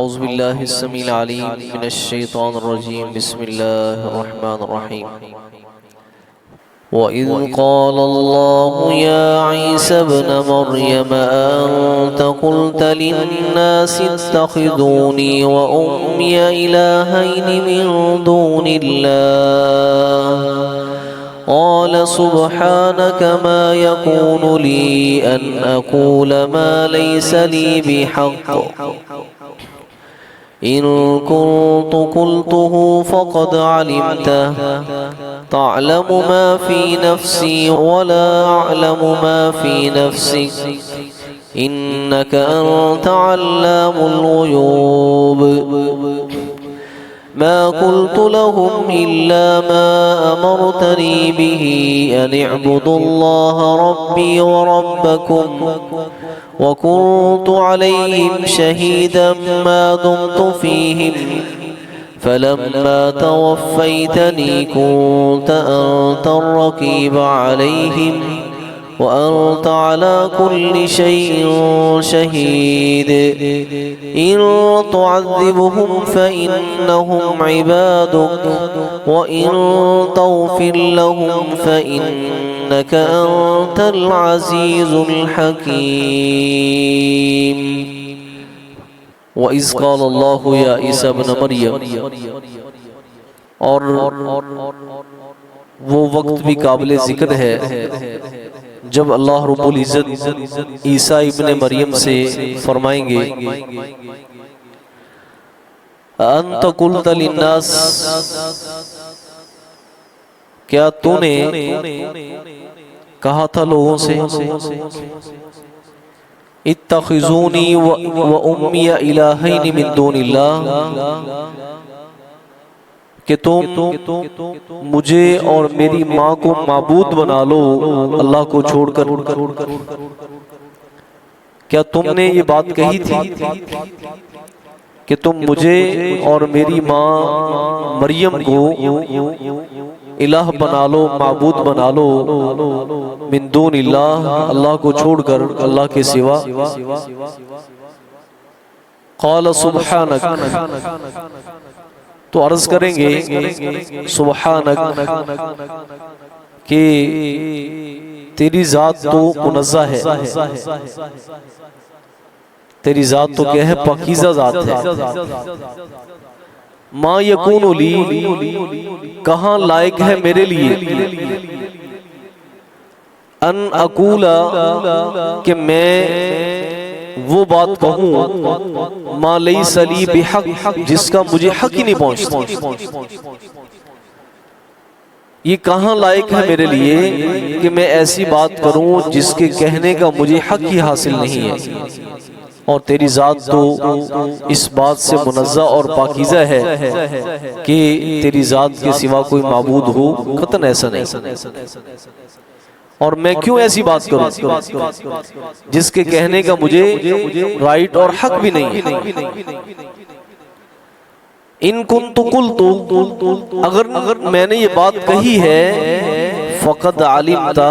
أعوذ بالله السميع العليم من الشيطان الرجيم بسم الله الرحمن الرحيم وإذ قال الله يا عيسى ابن مريم أنت قلت للناس اتخذوني وأمي إلهين من دون الله قال سبحانك ما يكون لي أن أقول ما ليس لي بحق إن كنت قلته فقد علمته تعلم ما في نفسي ولا أعلم ما في نفسك إنك أنت علام الغيوب ما قلت لهم إلا ما أمرتني به أن اعبدوا الله ربي وربكم وكنت عليهم شهيدا ما دمت فيهم فلما توفيتني كنت أنت الرقيب عليهم وأنت على كل شيء شهيد إن تعذبهم فإنهم عبادك وإن تغفر لهم فإنك أنت العزيز الحكيم وَإِذْ قَالَ اللَّهُ يَا عِيسَى ابْنَ مَرْيَمَ اور وہ وقت بھی قابل ذکر ہے جب اللہ رب العزت عیسیٰ ابن مریم سے فرمائیں گے أَنْتَ قُلْتَ لِلنَّاسِ کیا تو نے کہا تھا لوگوں سے اتخذونی و امی الہین من دون اللہ کہ تم مجھے اور میری ماں کو معبود بنا لو اللہ کو چھوڑ کر کیا تم نے یہ بات کہی تھی کہ تم مجھے اور میری ماں مریم کو الہ بنا لو معبود بنا لو من دون اللہ اللہ کو چھوڑ کر اللہ کے سوا قال سبحانک تو عرض کریں گے سبحانک کہ تیری ذات تو منزہ ہے تیری ذات تو کیا ہے پاکیزہ ذات ہے ما یکون لی کہاں لائق ہے میرے لیے ان اقولا کہ میں وہ بات کہوں ما لیس لی بحق جس کا مجھے حق ہی نہیں پہنچتا یہ کہاں لائق ہے میرے لیے کہ میں ایسی بات کروں جس کے کہنے کا مجھے حق ہی حاصل نہیں ہے اور تیری ذات تو اس بات سے منزہ اور پاکیزہ ہے کہ تیری ذات کے سوا کوئی معبود ہو قطعاً ایسا نہیں اور میں کیوں ایسی بات کروں جس کے کہنے کا مجھے رائٹ اور حق بھی نہیں ہے ان کنت قلت اگر میں نے یہ بات کہی ہے فقد علمتا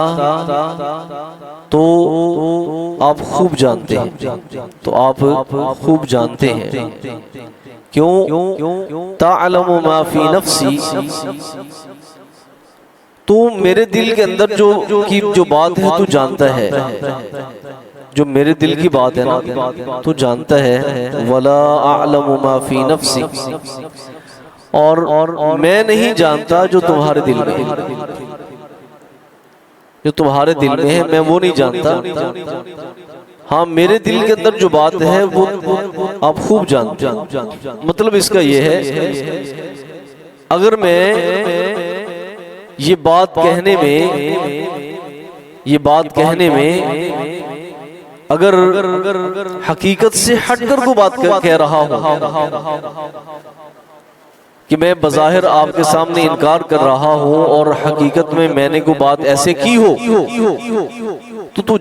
تو آپ خوب جانتے ہیں تو آپ خوب جانتے ہیں کیوں تعلم ما فی نفسی تو میرے دل کے اندر جو بات ہے تو جانتا ہے جو میرے دل کی بات ہے نا تو جانتا ہے ولا اعلم ما فی نفسی اور میں نہیں جانتا جو تمہارے دل میں ہے جو تمہارے دل میں ہے میں وہ نہیں جانتا ہاں میرے دل کے اندر جو بات ہے وہ آپ خوب جانتے ہیں مطلب اس کا یہ ہے اگر میں یہ بات کہنے میں اگر حقیقت سے ہٹ کر کو بات کہہ رہا ہوں کہ میں بظاہر آپ کے سامنے انکار کر رہا ہوں اور حقیقت میں نے کو بات ایسے کی ہو تو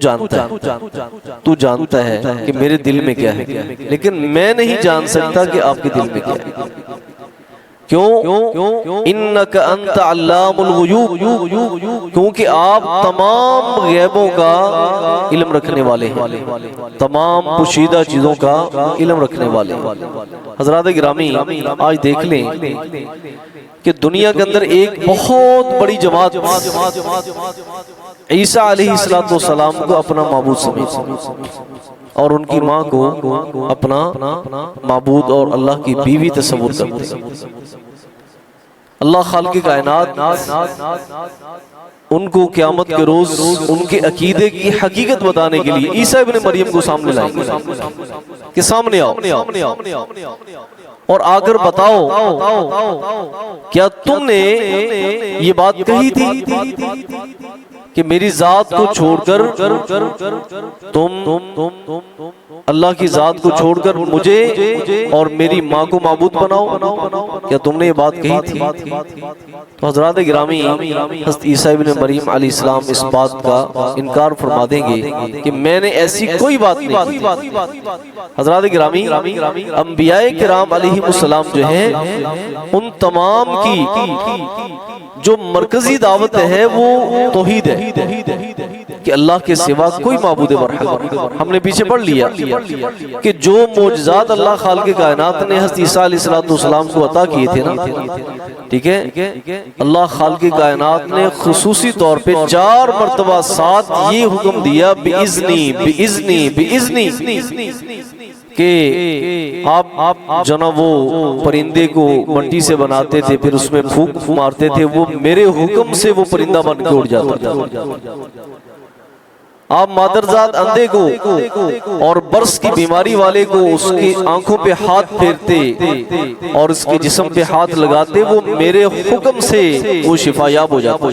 جانتا ہے کہ میرے دل میں کیا ہے لیکن میں نہیں جان سکتا کہ آپ کے دل میں کیا ہے کیوں؟ انک انت علام الغیوب، کیونکہ آپ تمام غیبوں کا علم رکھنے والے ہیں، تمام پوشیدہ چیزوں کا علم رکھنے والے ہیں۔ حضرات گرامی، آج دیکھ لیں کہ دنیا کے اندر ایک بہت بڑی جماعت عیسیٰ علیہ السلام کو اپنا معبود سمجھتی اور ان کی ماں کو اپنا معبود اور اللہ کی بیوی تصور کرتے۔ اللہ خالق کائنات ان کو قیامت کے روز ان کے عقیدے کی حقیقت بتانے کے لیے عیسیٰ ابن مریم کو سامنے لائیں گے کہ سامنے آؤ اور آ کر بتاؤ کیا تم نے یہ بات کہی تھی کہ میری ذات کو چھوڑ کر تم اللہ کی ذات کو چھوڑ کر مجھے اور میری ماں کو معبود بناؤ؟ کیا تم نے یہ بات کہی تھی؟ تو حضرات گرامی، حضرت عیسیٰ ابن مریم علیہ السلام اس بات کا انکار فرما دیں گے کہ میں نے ایسی کوئی بات نہیں کی۔ حضرات گرامی، انبیاء کرام علیہ السلام جو ہیں ان تمام کی جو مرکزی دعوت ہے وہ توحید ہے کہ اللہ کے سوا کوئی معبود برحق۔ ہم نے پیچھے پڑھ لیا کہ جو معجزات اللہ خالق کائنات نے حضرت عیسیٰ علیہ السلام کو عطا کیے تھے نا، ٹھیک ہے، اللہ خالق کائنات نے خصوصی طور پہ 4 مرتبہ ساتھ یہ حکم دیا بِإِذْنِي بِإِذْنِي بِإِذْنِي کہ آپ جناب وہ پرندے کو مٹی سے بناتے تھے، پھر اس میں پھونک مارتے تھے، وہ میرے حکم سے وہ پرندہ بن کے اڑ جاتا تھا۔ آپ مادرزاد اندھے کو اور برس کی بیماری والے کو اس کی آنکھوں پہ ہاتھ پھیرتے اور اس کے جسم پہ ہاتھ لگاتے، وہ میرے حکم سے وہ شفا یاب ہو جاتا،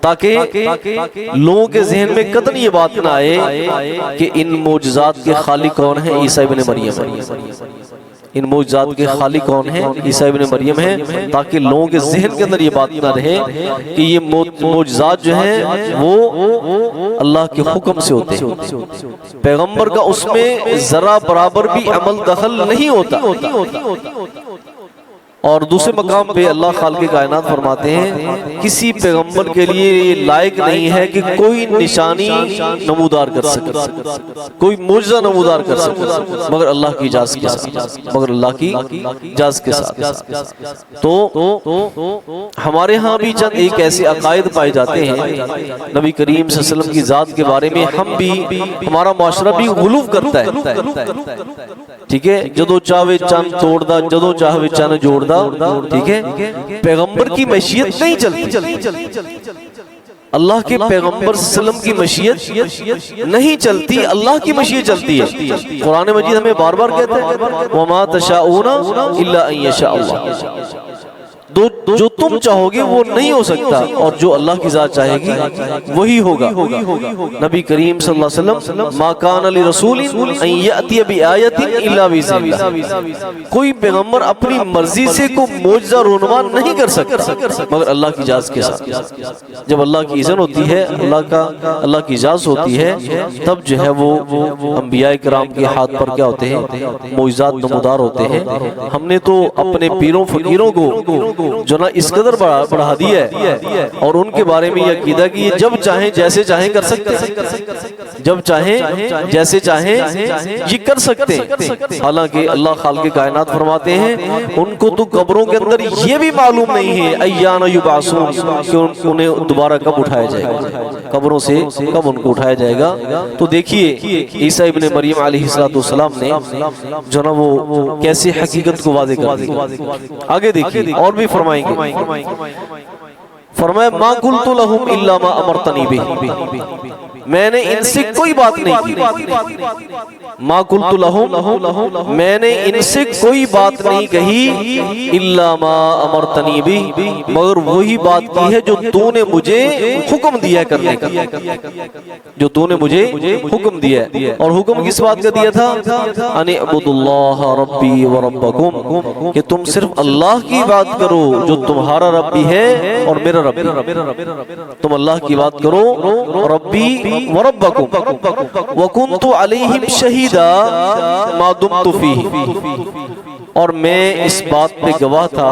تاکہ لوگوں کے ذہن میں قطعاً یہ بات نہ آئے کہ ان معجزات کے خالق کون ہیں؟ عیسیٰ ابن مریم۔ ان معجزات کے خالق کون ہیں؟ عیسیٰ ابن مریم ہیں، تاکہ لوگوں کے ذہن کے اندر یہ بات نہ رہے کہ یہ معجزات جو ہیں وہ اللہ کے حکم سے ہوتے ہیں، پیغمبر کا اس میں ذرا برابر بھی عمل دخل نہیں ہوتا۔ اور دوسرے مقام پہ اللہ خالق کائنات فرماتے ہیں کسی پیغمبر کے لیے یہ لائق نہیں ہے کہ کوئی نشانی نمودار کر سکے، کوئی معجزہ نمودار کر سکے مگر اللہ کی اجازت کے ساتھ، مگر اللہ کی اجازت کے ساتھ۔ تو ہمارے ہاں بھی چند ایک ایسے عقائد پائے جاتے ہیں نبی کریم صلی اللہ علیہ وسلم کی ذات کے بارے میں، ہم بھی، ہمارا معاشرہ بھی غلو کرتا ہے، ٹھیک ہے، جدو چاہے چند توڑ دا، جدو چاہے چند جوڑ دا، ٹھیک ہے، پیغمبر کی مشیت نہیں چلتی، اللہ کے پیغمبر صلی اللہ علیہ وسلم کی مشیت نہیں چلتی، اللہ کی مشیت چلتی ہے۔ قرآن مجید ہمیں بار بار کہتا ہے وَمَا تَشَاءُونَ إِلَّا أَن يَشَاءَ اللَّهُ، جو تم چاہو گے وہ نہیں ہو سکتا، اور جو اللہ کی ذات چاہے گی وہی ہوگا۔ نبی کریم صلی اللہ علیہ وسلم ما کان لرسول ان یأتی بآیۃ الا بإذن اللہ، کوئی پیغمبر اپنی مرضی سے کوئی معجزہ رونما نہیں کر سکتا مگر اللہ کی اجازت کے ساتھ۔ جب اللہ کی اذن ہوتی ہے، اللہ کی اجازت ہوتی ہے، تب جو ہے وہ انبیاء کرام کے ہاتھ پر کیا ہوتے ہیں؟ معجزات نمودار ہوتے ہیں۔ ہم نے تو اپنے پیروں فقیروں کو جو نا اس قدر بڑھا دیا ہے اور ان کے بارے میں یہ عقیدہ کہ یہ جب چاہیں جیسے چاہیں کر سکتے ہیں، جب چاہیں جیسے چاہیں یہ کر سکتے ہیں، حالانکہ اللہ خالق کائنات فرماتے ہیں ان کو تو قبروں کے اندر یہ بھی معلوم نہیں ہے ایان یبعثون کہ انہیں دوبارہ کب اٹھایا جائے گا، قبروں سے کب ان کو اٹھایا جائے گا۔ تو دیکھیے عیسیٰ ابن مریم علیہ السلام نے جو نا وہ کیسے حقیقت کو واضح کر دی۔ آگے دیکھیے اور بھی فرمائیں گے، فرمایا ما قلت لهم الا ما امرتنی به، میں نے ان سے کوئی بات نہیں کی، ما قلت لهم، میں نے ان سے کوئی بات نہیں کہی، الا ما امرتنی به، مگر وہی بات کی ہے جو تو نے مجھے حکم دیا کرنے کا، جو تو نے مجھے حکم دیا ہے۔ اور حکم کس بات کا دیا تھا؟ ان اعبدوا اللہ ربی و ربکم، کہ تم صرف اللہ کی بات کرو جو تمہارا رب بھی ہے اور میرا رب بھی، تم اللہ کی بات کرو، ربی و ربکم، وکنت علیہم شہیدا ما دمت فیہ، اور میں اس بات پہ گواہ تھا،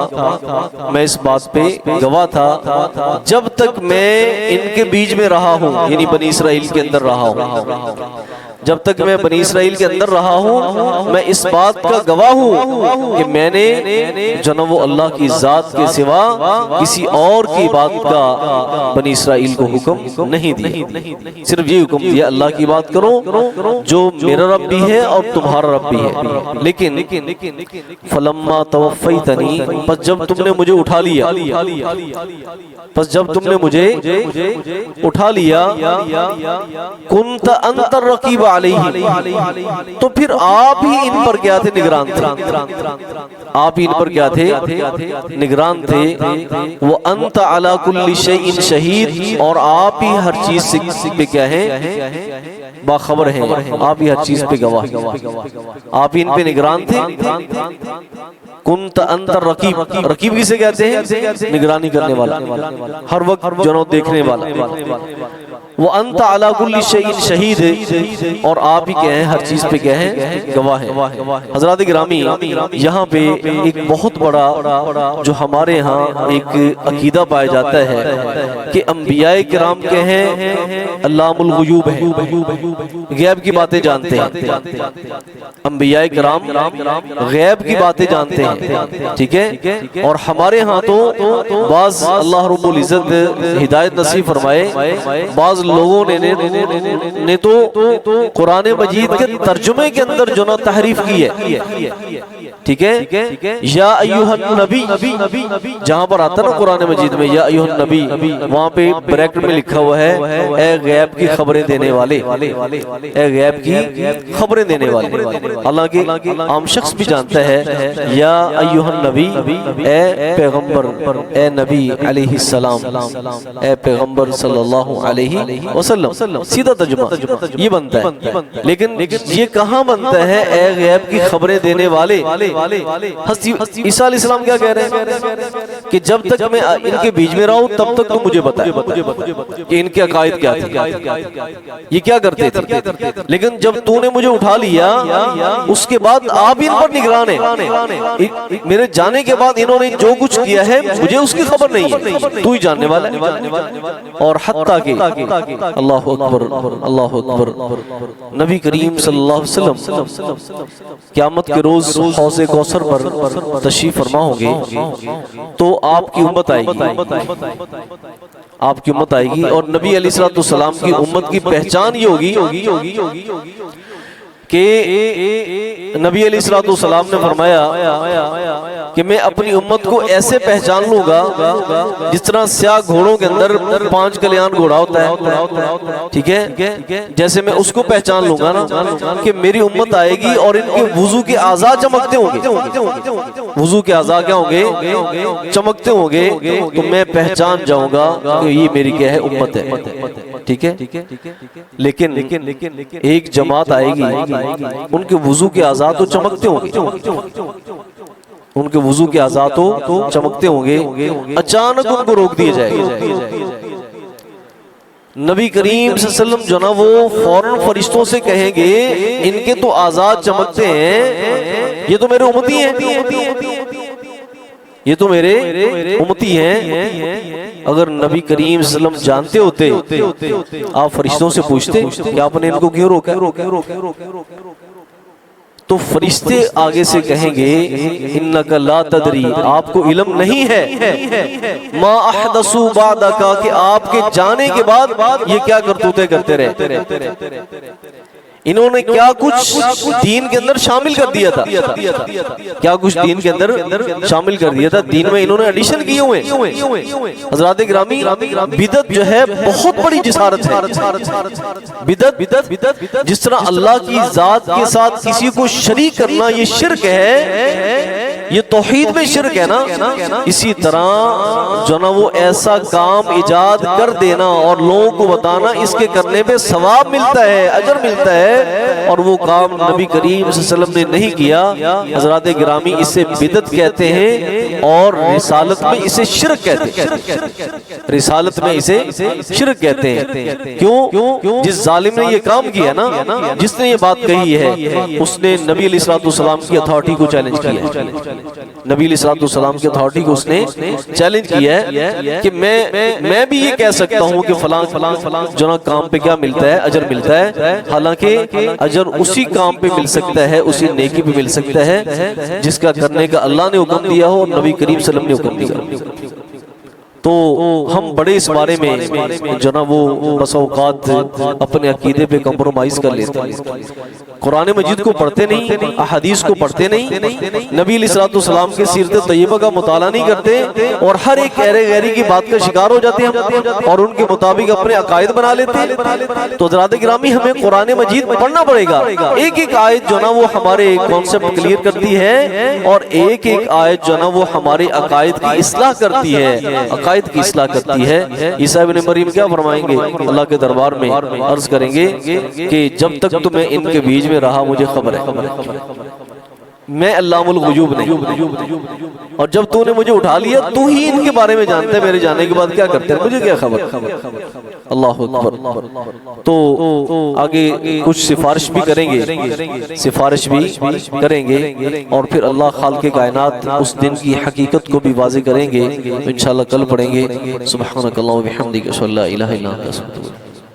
میں اس بات پہ گواہ تھا جب تک میں ان کے بیچ میں رہا ہوں، یعنی بنی اسرائیل کے اندر رہا ہوں، جب تک میں بنی اسرائیل کے اندر رہا ہوں میں اس بات کا گواہ ہوں کہ میں نے جناب اللہ کی ذات کے سوا کسی اور کی بات کا بنی اسرائیل کو حکم نہیں دیا، صرف یہ حکم دیا اللہ کی بات کرو جو میرا رب بھی ہے اور تمہارا رب بھی ہے۔ لیکن فلما توفیتنی، پس جب تم نے مجھے اٹھا لیا، پس جب تم نے مجھے اٹھا لیا، کنت انت الرقیب علیہ، تو پھر آپ ہی ان پر کیا تھے؟ نگران تھے، آپ ہی ان پر کیا تھے؟ نگران تھے۔ وَأَنْتَ عَلَى كُلِّ شَيْءٍ شَهِيدٌ، اور آپ ہی ہر چیز پہ کیا ہے؟ باخبر ہیں، آپ ہی ہر چیز پہ گواہ، آپ ہی ان پہ نگران تھے۔ کنت انت الرقیب، رقیب کسے کہتے ہیں؟ نگرانی کرنے والا، ہر وقت جنوں دیکھنے والا۔ وَأَنْتَ عَلَى كُلِّ شَيْءٍ شَهِيدٌ، اور آپ ہی کیا ہیں؟ ہر چیز پہ کیا ہیں؟ گواہ ہیں۔ حضرات گرامی، یہاں پہ ایک بہت بڑا جو ہمارے ہاں ایک عقیدہ پایا جاتا ہے کہ انبیاء کرام کے ہیں علام الغیوب ہیں، غیب کی باتیں جانتے ہیں، انبیاء کرام غیب کی باتیں جانتے ہیں، ٹھیک ہے؟ اور ہمارے ہاں تو بعض اللہ رب العزت ہدایت نصیب فرمائے، بعض لوگوں نے تو قرآن مجید کے ترجمے کے اندر جو نا تحریف کی ہے، ٹھیک ہے؟ یا ایوہ النبی، جہاں پر آتا نا قرآن مجید میں یا ایوہ النبی، وہاں پہ بریکٹ میں لکھا ہوا ہے اے غیب کی خبریں دینے والے، اے غیب کی خبریں دینے والے۔ حالانکہ عام شخص بھی جانتا ہے یا ایوہ النبی، اے پیغمبر، اے نبی علیہ السلام، اے پیغمبر صلی اللہ علیہ وسلم، سیدھا ترجمہ یہ بنتا ہے۔ لیکن یہ کہاں بنتا ہے اے غیب کی خبریں دینے والے؟ عیسیٰ علیہ السلام کیا کہہ رہے ہیں کہ جب تک میں ان کے بیچ میں رہا ہوں تب تک تو مجھے بتائے کہ ان کے عقائد کیا تھے، یہ کیا کرتے تھے، لیکن جب تو نے مجھے اٹھا لیا اس کے بعد آپ ان پر نگران ہیں، میرے جانے کے بعد انہوں نے جو کچھ کیا ہے مجھے اس کی خبر نہیں ہے، تو ہی جاننے والا ہے۔ اور حتیٰ کہ اللہ اکبر، اللہ اکبر، نبی کریم صلی اللہ علیہ وسلم قیامت کے روز حوض کوثر پر تشریف فرما ہوں گے تو آپ کی امت آئے گی، آپ کی امت آئے گی، اور نبی علیہ السلام کی امت کی پہچان یہ ہوگی کہ نبی علیہ السلام نے فرمایا کہ میں اپنی امت کو ایسے پہچان لوں گا جس طرح سیاہ گھوڑوں کے اندر 5 کلیان گھوڑا ہوتا ہے، ٹھیک ہے؟ جیسے میں اس کو پہچان لوں گا نا کہ میری امت آئے گی اور ان کے وضو کے اعضاء چمکتے ہوں گے، وضو کے اعضاء کیا ہوں گے؟ چمکتے ہوں گے، تو میں پہچان جاؤں گا کہ یہ میری کیا ہے؟ امت ہے، ٹھیک ہے؟ لیکن ایک جماعت آئے گی ان کے وضو کے اعضاء تو چمکتے ہوں گے، ان کے وضو کے اعضاء تو چمکتے ہوں گے، اچانک ان کو روک دیا جائے گا۔ نبی کریم صلی اللہ علیہ وسلم جو نا وہ فوراً فرشتوں سے کہیں گے ان کے تو اعضاء چمکتے ہیں، یہ تو میرے امتی ہیں، یہ تو میرے امتی ہیں۔ اگر نبی کریم صلی اللہ علیہ وسلم جانتے ہوتے آپ فرشتوں سے پوچھتے کہ آپ نے ان کو کیوں روکا، تو فرشتے آگے سے کہیں گے انک لا تدری، آپ کو علم نہیں ہے، ما احدثوا بعدک، کہ آپ کے جانے کے بعد یہ کیا کرتوتے کرتے رہے، انہوں نے کیا کچھ دین کے اندر شامل کر دیا تھا، کیا کچھ دین کے اندر شامل کر دیا تھا، دین میں انہوں نے ایڈیشن کیے ہوئے۔ حضرات گرامی، بدعت جو ہے بہت بڑی جسارت ہے، بدعت جس طرح اللہ کی ذات کے ساتھ کسی کو شریک کرنا یہ شرک ہے، یہ توحید میں شرک ہے نا. اسی طرح جو نا وہ ایسا کام ایجاد کر دینا اور لوگوں کو بتانا اس کے کرنے پہ ثواب ملتا ہے, اجر ملتا ہے, اور وہ کام نبی کریم صلی اللہ علیہ وسلم نے نہیں کیا. حضرات گرامی اسے بدعت کہتے ہیں اور رسالت میں اسے شرک کہتے ہیں. رسالت میں اسے شرک کہتے ہیں. کیوں؟ جس ظالم نے یہ کام کیا نا, جس نے یہ بات کہی ہے, اس نے نبی علیہ الصلوۃ والسلام کی اتھارٹی کو چیلنج کیا ہے. نبی علیہ الصلوۃ والسلام کی اتھارٹی کو اس نے چیلنج کیا ہے کہ میں بھی یہ کہہ سکتا ہوں کہ فلاں جو نا کام پہ کیا ملتا ہے, اجر ملتا ہے. حالانکہ اجر اسی کام پہ مل سکتا ہے, اسی نیکی پہ مل سکتا ہے جس کا کرنے کا اللہ نے حکم دیا ہو اور نبی کریم صلی اللہ علیہ وسلم نے حکم دیا. تو ہم بڑے اس بارے میں جو نا وہ بس اوقات اپنے عقیدے پہ کمپرومائز کر لیتے ہیں. قرآن مجید کو پڑھتے نہیں, احادیث کو پڑھتے نہیں, نبی علیہ الصلوۃ والسلام کے سیرت طیبہ کا مطالعہ نہیں کرتے, اور ہر ایک گہرے گہری کی بات کا شکار ہو جاتے ہیں اور ان کے مطابق اپنے عقائد بنا لیتے ہیں. تو حضرات گرامی ہمیں قرآن مجید پڑھنا پڑے گا. ایک ایک آیت جو نا وہ ہمارے کانسیپٹ کلیئر کرتی ہے, اور ایک ایک آیت جو نا وہ ہمارے عقائد کی اصلاح کرتی ہے, عقائد کی اصلاح کرتی ہے. عیسیٰ ابن مریم کیا فرمائیں گے اللہ کے دربار میں؟ عرض کریں گے کہ جب تک تمہیں ان کے بیچ میں رہا مجھے خبر ہے, میں علام الغیوب نہیں, اور جب تو نے مجھے اٹھا لیا تو ہی ان کے بارے میں جانتا ہے, میرے جانے کے بعد کیا کرتے ہیں مجھے کیا خبر. اللہ اکبر. تو آگے کچھ سفارش بھی کریں گے, اور پھر اللہ خالق کائنات اس دن کی حقیقت کو بھی واضح کریں گے. انشاءاللہ کل پڑھیں گے. سبحانک اللہم و بحمدک اشہد ان لا الہ الا انت.